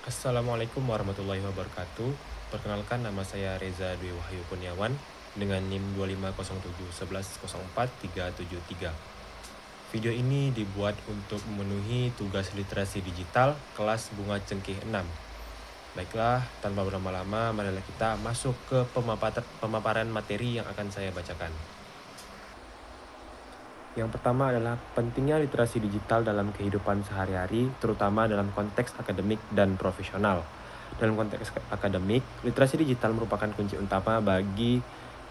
Assalamualaikum warahmatullahi wabarakatuh. Perkenalkan, nama saya Reza Dwi Wahyu Kurniawan dengan NIM 25070110437 Video ini dibuat untuk memenuhi tugas literasi digital kelas Bunga Cengkeh 6. Baiklah, tanpa berlama-lama, marilah kita masuk ke pemaparan materi yang akan saya bacakan. Yang pertama adalah pentingnya literasi digital dalam kehidupan sehari-hari, terutama dalam konteks akademik dan profesional. Dalam konteks akademik, literasi digital merupakan kunci utama bagi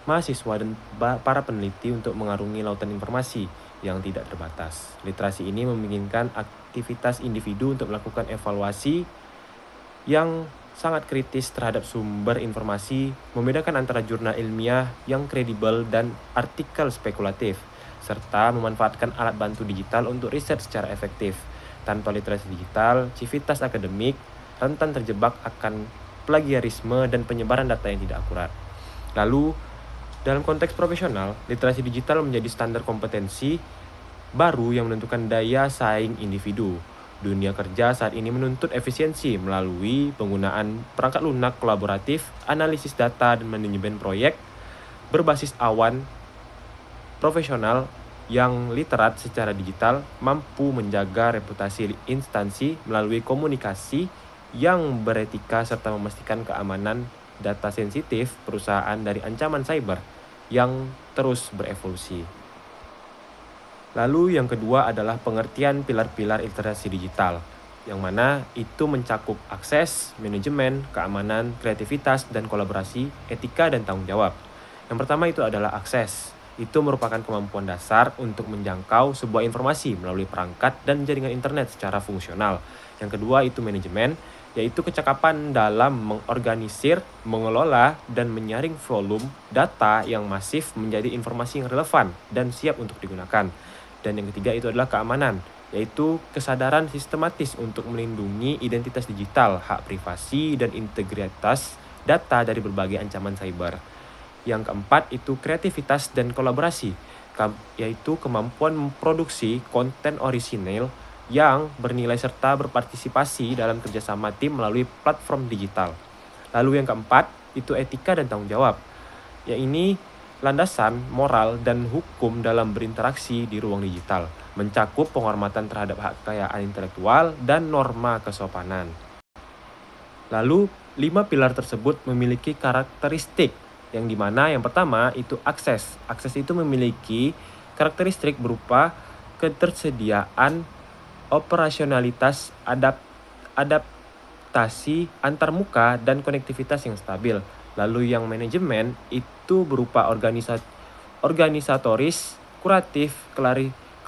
mahasiswa dan para peneliti untuk mengarungi lautan informasi yang tidak terbatas. Literasi ini memungkinkan aktivitas individu untuk melakukan evaluasi yang sangat kritis terhadap sumber informasi, membedakan antara jurnal ilmiah yang kredibel dan artikel spekulatif, serta memanfaatkan alat bantu digital untuk riset secara efektif. Tanpa literasi digital, civitas akademik rentan terjebak akan plagiarisme dan penyebaran data yang tidak akurat. Lalu, dalam konteks profesional, literasi digital menjadi standar kompetensi baru yang menentukan daya saing individu. Dunia kerja saat ini menuntut efisiensi melalui penggunaan perangkat lunak kolaboratif, analisis data, dan manajemen proyek berbasis awan. Profesional yang literat secara digital mampu menjaga reputasi instansi melalui komunikasi yang beretika serta memastikan keamanan data sensitif perusahaan dari ancaman cyber yang terus berevolusi. Lalu yang kedua adalah pengertian pilar-pilar literasi digital, yang mana itu mencakup akses, manajemen, keamanan, kreativitas, dan kolaborasi, etika, dan tanggung jawab. Yang pertama itu adalah akses. Itu merupakan kemampuan dasar untuk menjangkau sebuah informasi melalui perangkat dan jaringan internet secara fungsional. Yang kedua itu manajemen, yaitu kecakapan dalam mengorganisir, mengelola, dan menyaring volume data yang masif menjadi informasi yang relevan dan siap untuk digunakan. Dan yang ketiga itu adalah keamanan, yaitu kesadaran sistematis untuk melindungi identitas digital, hak privasi, dan integritas data dari berbagai ancaman cyber. Yang keempat itu kreativitas dan kolaborasi, yaitu kemampuan memproduksi konten orisinil yang bernilai serta berpartisipasi dalam kerjasama tim melalui platform digital. Lalu yang keempat itu etika dan tanggung jawab, yaitu landasan moral dan hukum dalam berinteraksi di ruang digital, mencakup penghormatan terhadap hak kekayaan intelektual dan norma kesopanan. Lalu, 5 pilar tersebut memiliki karakteristik yang dimana yang pertama itu akses. Akses itu memiliki karakteristik berupa ketersediaan, operasionalitas, adaptasi antarmuka, dan konektivitas yang stabil. Lalu yang manajemen itu berupa organisatoris, kuratif,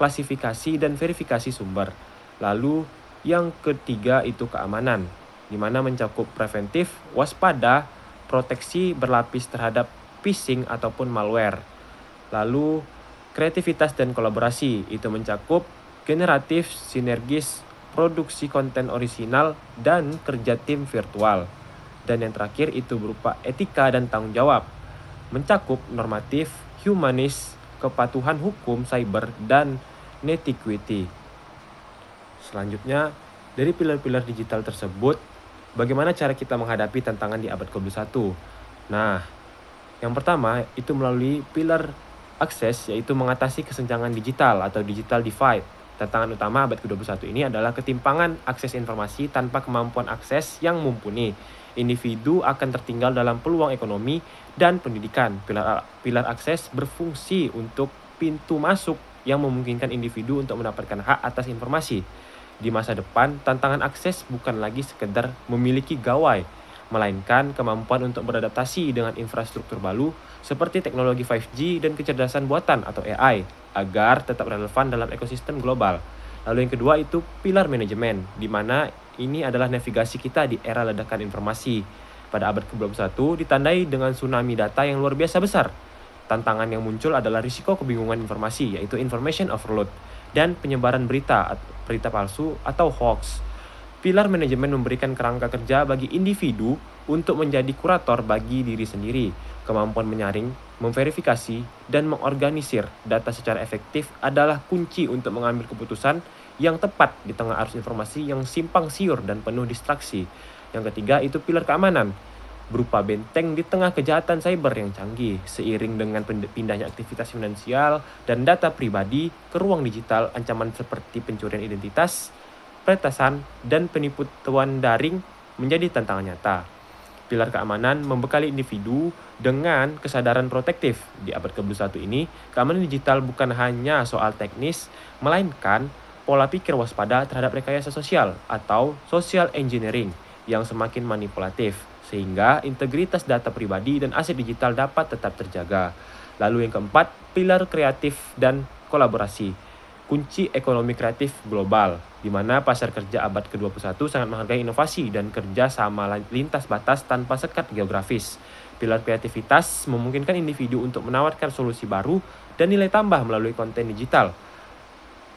klasifikasi, dan verifikasi sumber. Lalu yang ketiga itu keamanan, di mana mencakup preventif, waspada, proteksi berlapis terhadap phishing ataupun malware. Lalu kreativitas dan kolaborasi itu mencakup generatif, sinergis, produksi konten orisinal, dan kerja tim virtual. Dan yang terakhir itu berupa etika dan tanggung jawab, mencakup normatif, humanis, kepatuhan hukum cyber, dan netiquity. Selanjutnya, dari pilar-pilar digital tersebut, bagaimana cara kita menghadapi tantangan di abad ke-21? Nah, yang pertama itu melalui pilar akses, yaitu mengatasi kesenjangan digital atau digital divide. Tantangan utama abad ke-21 ini adalah ketimpangan akses informasi tanpa kemampuan akses yang mumpuni. Individu akan tertinggal dalam peluang ekonomi dan pendidikan. Pilar akses berfungsi untuk pintu masuk yang memungkinkan individu untuk mendapatkan hak atas informasi. Di masa depan, tantangan akses bukan lagi sekedar memiliki gawai, melainkan kemampuan untuk beradaptasi dengan infrastruktur baru seperti teknologi 5G dan kecerdasan buatan atau AI agar tetap relevan dalam ekosistem global. Lalu yang kedua itu pilar manajemen, di mana ini adalah navigasi kita di era ledakan informasi. Pada abad ke-21 ditandai dengan tsunami data yang luar biasa besar. Tantangan yang muncul adalah risiko kebingungan informasi, yaitu information overload, dan penyebaran berita palsu atau hoax. Pilar manajemen memberikan kerangka kerja bagi individu untuk menjadi kurator bagi diri sendiri. Kemampuan menyaring, memverifikasi, dan mengorganisir data secara efektif adalah kunci untuk mengambil keputusan yang tepat di tengah arus informasi yang simpang siur dan penuh distraksi. Yang ketiga itu pilar keamanan, berupa benteng di tengah kejahatan cyber yang canggih. Seiring dengan pindahnya aktivitas finansial dan data pribadi ke ruang digital, ancaman seperti pencurian identitas, peretasan, dan penipuan daring menjadi tantangan nyata. Pilar keamanan membekali individu dengan kesadaran protektif. Di abad ke-21 ini, keamanan digital bukan hanya soal teknis, melainkan pola pikir waspada terhadap rekayasa sosial atau social engineering yang semakin manipulatif, sehingga integritas data pribadi dan aset digital dapat tetap terjaga. Lalu yang keempat, pilar kreatif dan kolaborasi. Kunci ekonomi kreatif global, di mana pasar kerja abad ke-21 sangat menghargai inovasi dan kerja sama lintas batas tanpa sekat geografis. Pilar kreativitas memungkinkan individu untuk menawarkan solusi baru dan nilai tambah melalui konten digital.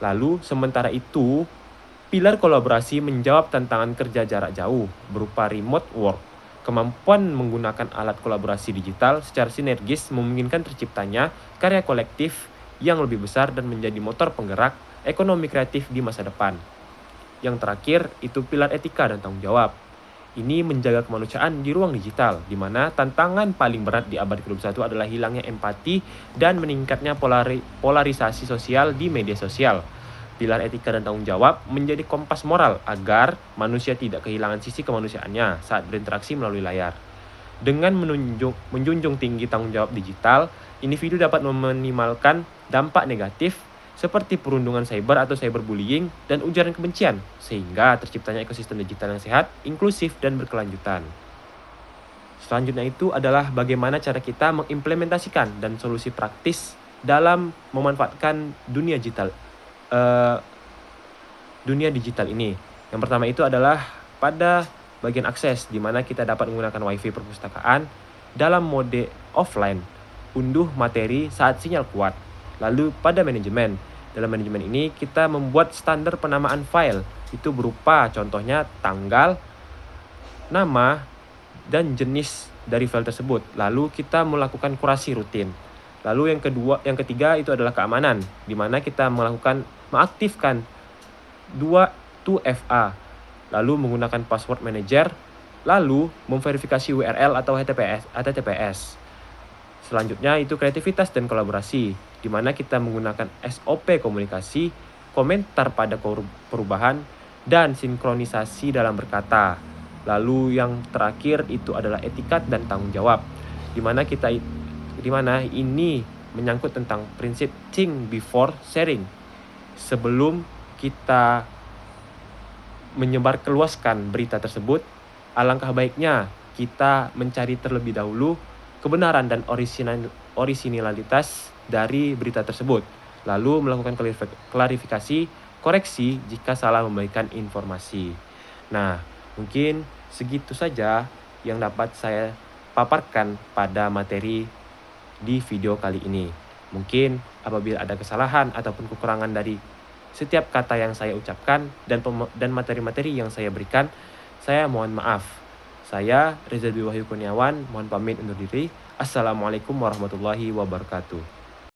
Lalu, sementara itu, pilar kolaborasi menjawab tantangan kerja jarak jauh berupa remote work. Kemampuan menggunakan alat kolaborasi digital secara sinergis memungkinkan terciptanya karya kolektif yang lebih besar dan menjadi motor penggerak ekonomi kreatif di masa depan. Yang terakhir, itu pilar etika dan tanggung jawab. Ini menjaga kemanusiaan di ruang digital, di mana tantangan paling berat di abad ke-21 adalah hilangnya empati dan meningkatnya polarisasi sosial di media sosial. Pilar etika dan tanggung jawab menjadi kompas moral agar manusia tidak kehilangan sisi kemanusiaannya saat berinteraksi melalui layar. Dengan menjunjung tinggi tanggung jawab digital, individu dapat meminimalkan dampak negatif seperti perundungan cyber atau cyberbullying dan ujaran kebencian, sehingga terciptanya ekosistem digital yang sehat, inklusif, dan berkelanjutan. Selanjutnya itu adalah bagaimana cara kita mengimplementasikan dan solusi praktis dalam memanfaatkan dunia digital ini. Yang pertama itu adalah pada bagian akses, di mana kita dapat menggunakan WiFi perpustakaan dalam mode offline, unduh materi saat sinyal kuat. Lalu pada manajemen, dalam manajemen ini kita membuat standar penamaan file, itu berupa contohnya tanggal, nama, dan jenis dari file tersebut. Lalu kita melakukan kurasi rutin. Lalu yang ketiga itu adalah keamanan, di mana kita mengaktifkan 2FA, lalu menggunakan password manager, lalu memverifikasi URL atau HTTPS. Selanjutnya itu kreativitas dan kolaborasi, di mana kita menggunakan SOP komunikasi, komentar pada perubahan, dan sinkronisasi dalam berkata. Lalu yang terakhir itu adalah etikat dan tanggung jawab, di mana ini menyangkut tentang prinsip think before sharing. Sebelum kita menyebarluaskan berita tersebut, alangkah baiknya kita mencari terlebih dahulu kebenaran dan orisinalitas dari berita tersebut, lalu melakukan klarifikasi, koreksi jika salah memberikan informasi. Nah, mungkin segitu saja yang dapat saya paparkan pada materi di video kali ini. Mungkin apabila ada kesalahan ataupun kekurangan dari setiap kata yang saya ucapkan dan materi-materi yang saya berikan, saya mohon maaf. Saya Reza Dwi Wahyu Kurniawan, mohon pamit undur diri. Assalamualaikum warahmatullahi wabarakatuh.